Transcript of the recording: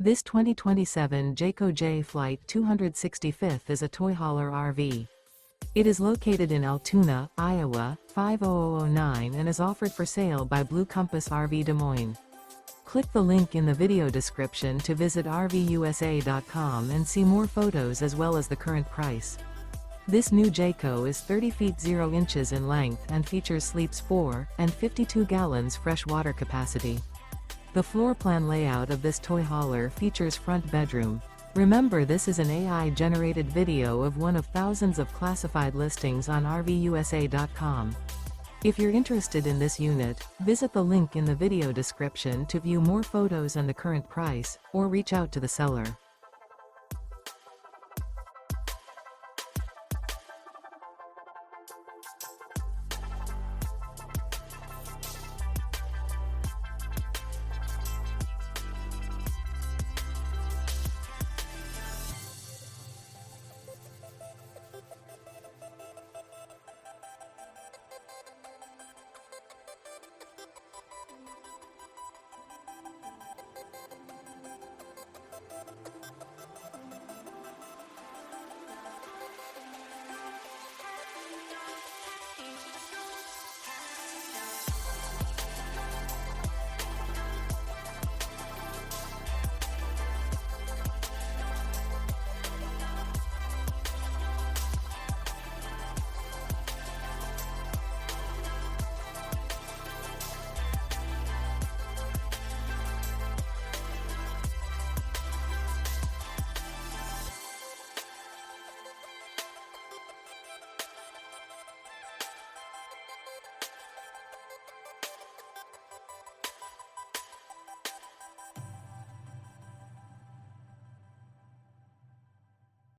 This 2027 Jayco Jay Flight 265th is a toy hauler RV. It is located in Altoona, Iowa, 50009 and is offered for sale by Blue Compass RV Des Moines. Click the link in the video description to visit RVUSA.com and see more photos as well as the current price. This new Jayco is 30 feet 0 inches in length and features sleeps 4 and 52 gallons fresh water capacity. The floor plan layout of this toy hauler features front bedroom. Remember, this is an AI-generated video of one of thousands of classified listings on RVUSA.com. If you're interested in this unit, visit the link in the video description to view more photos and the current price, or reach out to the seller.